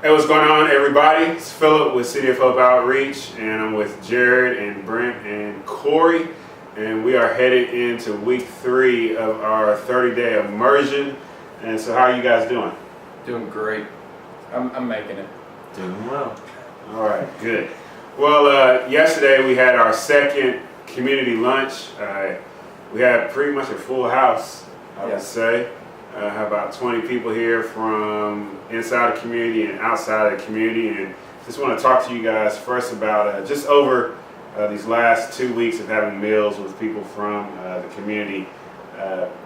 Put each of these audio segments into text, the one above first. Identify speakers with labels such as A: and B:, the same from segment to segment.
A: Hey, what's going on, everybody? It's Philip with City of Hope Outreach, and I'm with Jared and Brent and Corey, and we are headed into week 3 of our 30-day immersion. And so, how are you guys doing?
B: Doing great. I'm making it.
C: Doing well.
A: All right, good. Well, yesterday we had our second community lunch. We had pretty much a full house, I would say. Have about 20 people here from inside the community and outside of the community, and just want to talk to you guys first about just over these last 2 weeks of having meals with people from the community.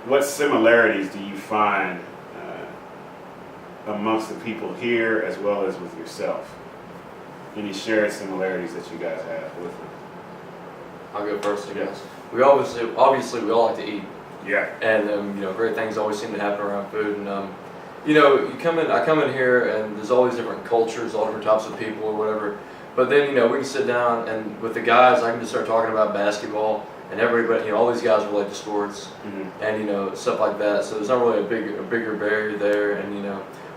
A: What similarities do you find amongst the people here as well as with yourself? Any shared similarities that you guys have with them?
B: I'll go first, I guess. We obviously we all like to eat.
A: Yeah.
B: And great things always seem to happen around food. And I come in here and there's all these different cultures, all different types of people or whatever. But then we can sit down and with the guys, I can just start talking about basketball, and everybody, all these guys relate to sports, and stuff like that. So there's not really a bigger barrier there. And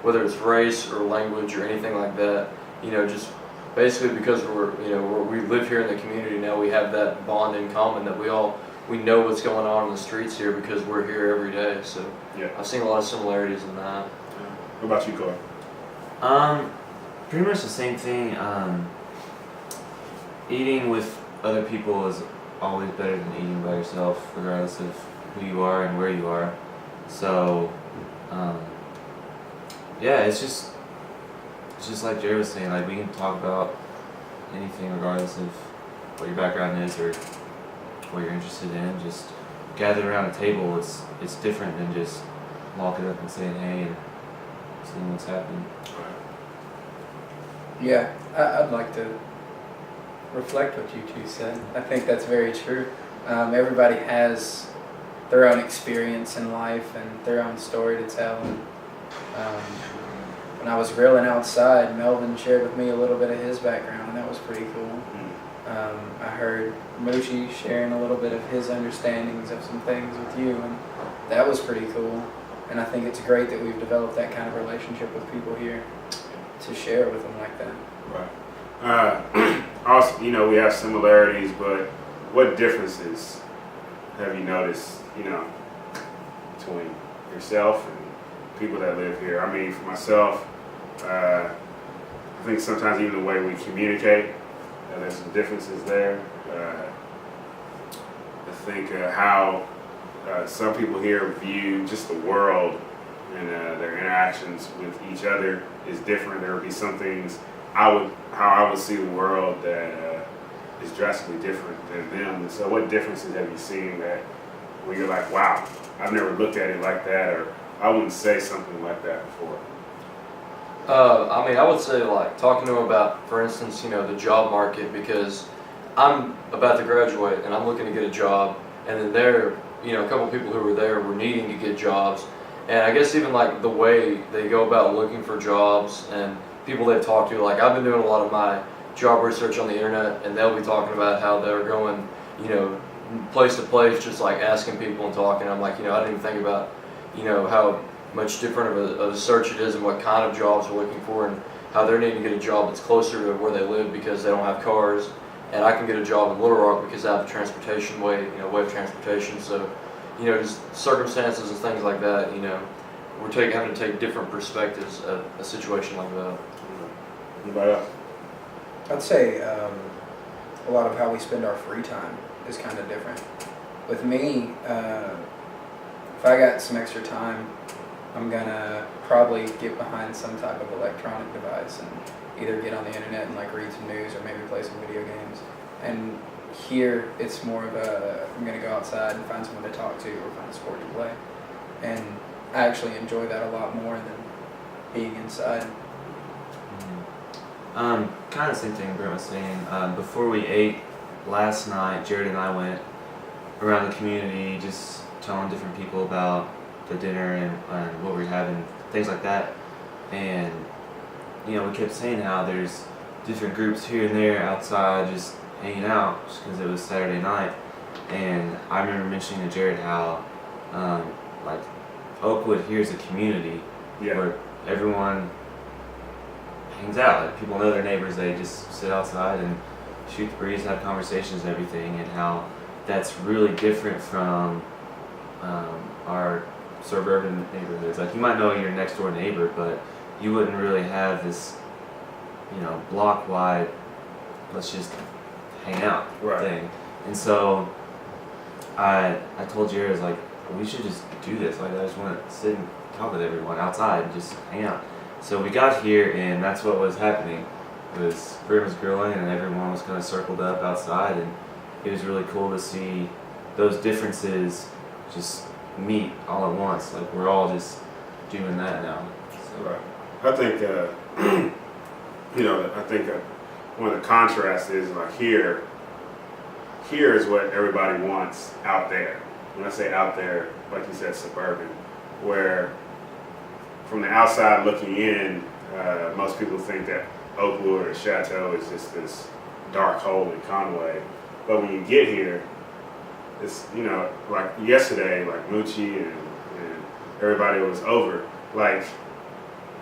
B: whether it's race or language or anything like that, just basically because we live here in the community now, we have that bond in common that we know what's going on in the streets here because we're here every day. So yeah, I've seen a lot of similarities in that.
A: What about you, Corey?
C: Pretty much the same thing. Eating with other people is always better than eating by yourself, regardless of who you are and where you are. So, yeah, it's just like Jared was saying. Like, we can talk about anything regardless of what your background is or what you're interested in. Just gather around a table. It's different than just walking up and saying hey and seeing what's happening.
D: Yeah, I'd like to reflect what you two said. I think that's very true. Everybody has their own experience in life and their own story to tell. And when I was grilling outside, Melvin shared with me a little bit of his background, and that was pretty cool. I heard Moshi sharing a little bit of his understandings of some things with you, and that was pretty cool. And I think it's great that we've developed that kind of relationship with people here to share with them like that.
A: Right. Also, we have similarities, but what differences have you noticed, between yourself and people that live here? I mean, for myself, I think sometimes even the way we communicate, there's some differences there. I think how some people here view just the world and their interactions with each other is different. There would be some things how I would see the world that is drastically different than them. And so what differences have you seen that where you're like, wow, I've never looked at it like that, or I wouldn't say something like that before?
B: I would say like talking to them about, for instance, the job market, because I'm about to graduate and I'm looking to get a job, and then there, a couple people who were there were needing to get jobs, and I guess even like the way they go about looking for jobs and people they've talked to, like I've been doing a lot of my job research on the internet, and they'll be talking about how they're going, place to place, just like asking people and talking. I'm like, I didn't even think about, how much different of a search it is and what kind of jobs we're looking for, and how they're needing to get a job that's closer to where they live because they don't have cars, and I can get a job in Little Rock because I have a transportation way of transportation. So, just circumstances and things like that, we're having to take different perspectives of a situation like that.
A: Anybody else?
D: I'd say a lot of how we spend our free time is kind of different. With me, if I got some extra time, I'm gonna probably get behind some type of electronic device and either get on the internet and like read some news or maybe play some video games. And here it's more of I'm gonna go outside and find someone to talk to or find a sport to play. And I actually enjoy that a lot more than being inside.
C: Kind of the same thing Brent was saying. Before we ate last night, Jared and I went around the community just telling different people about the dinner and what we're having, things like that. And we kept saying how there's different groups here and there outside just hanging out just because it was Saturday night. And I remember mentioning to Jared how Oakwood here is a community where everyone happens out. Like people know their neighbors, they just sit outside and shoot the breeze, have conversations and everything, and how that's really different from our suburban neighborhoods. Like you might know your next door neighbor, but you wouldn't really have this, block wide, let's just hang out thing. And so I told Jared, I was like, we should just do this. Like I just want to sit and talk with everyone outside and just hang out. So we got here and that's what was happening. Brim was grilling and everyone was kind of circled up outside, and it was really cool to see those differences just meet all at once. Like we're all just doing that now. So.
A: Right. I think one of the contrasts is like here is what everybody wants out there. When I say out there, like you said, suburban, where from the outside looking in, most people think that Oakwood or Chateau is just this dark hole in Conway. But when you get here, it's, like yesterday, like Moochie and everybody was over, like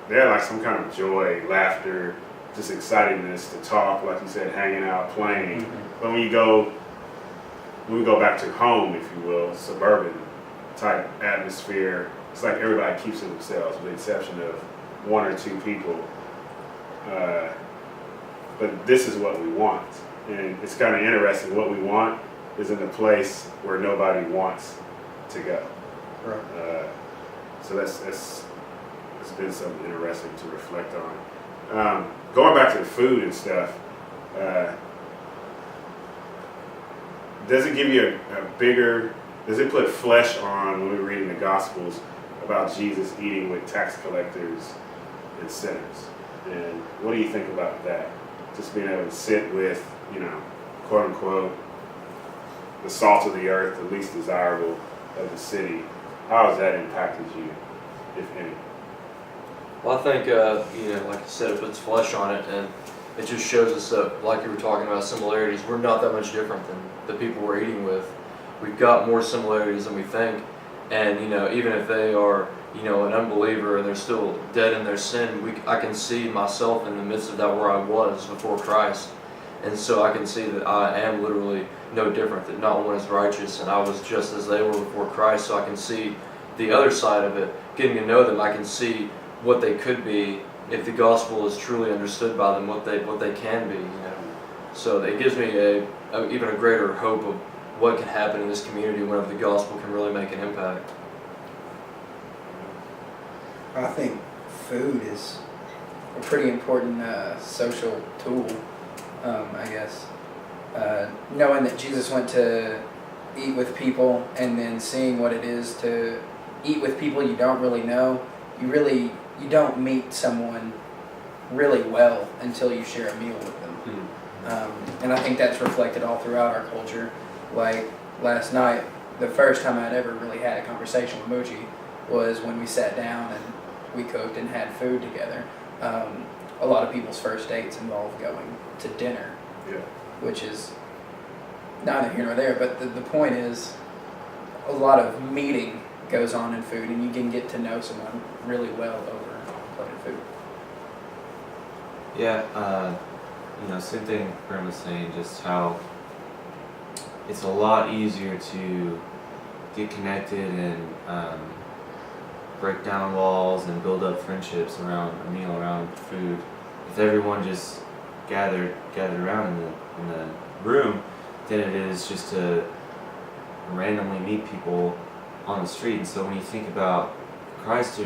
A: they had like some kind of joy, laughter, just excitedness to talk, like you said, hanging out, playing. Mm-hmm. But when we go back to home, if you will, suburban type atmosphere, it's like everybody keeps to themselves with the exception of one or two people. But this is what we want. And it's kind of interesting. What we want is in a place where nobody wants to go.
D: Right.
A: So that's been something interesting to reflect on. Going back to the food and stuff, does it give you does it put flesh on when we're reading the Gospels about Jesus eating with tax collectors and sinners? And what do you think about that? Just being able to sit with, quote unquote, the salt of the earth, the least desirable of the city. How has that impacted you, if any?
B: Well, I think, like you said, it puts flesh on it, and it just shows us that, like you were talking about, similarities. We're not that much different than the people we're eating with. We've got more similarities than we think, and, even if they are, an unbeliever and they're still dead in their sin, I can see myself in the midst of that where I was before Christ. And so I can see that I am literally no different, that not one is righteous, and I was just as they were before Christ. So I can see the other side of it, getting to know them. I can see what they could be if the gospel is truly understood by them, what they can be. So it gives me even a greater hope of what can happen in this community whenever the gospel can really make an impact.
D: I think food is a pretty important social tool, I guess. Knowing that Jesus went to eat with people and then seeing what it is to eat with people you don't really know, you don't meet someone really well until you share a meal with them. Mm-hmm. And I think that's reflected all throughout our culture. Like last night, the first time I'd ever really had a conversation with Moochie was when we sat down and we cooked and had food together. A lot of people's first dates involve going to dinner, which is neither here nor there, but the point is a lot of meeting goes on in food, and you can get to know someone really well over a plate of food.
C: Yeah, same thing Brim was saying, just how it's a lot easier to get connected and break down walls and build up friendships around a meal, around food, if everyone just gathered around in the room, than it is just to randomly meet people on the street. And so when you think about Christ doing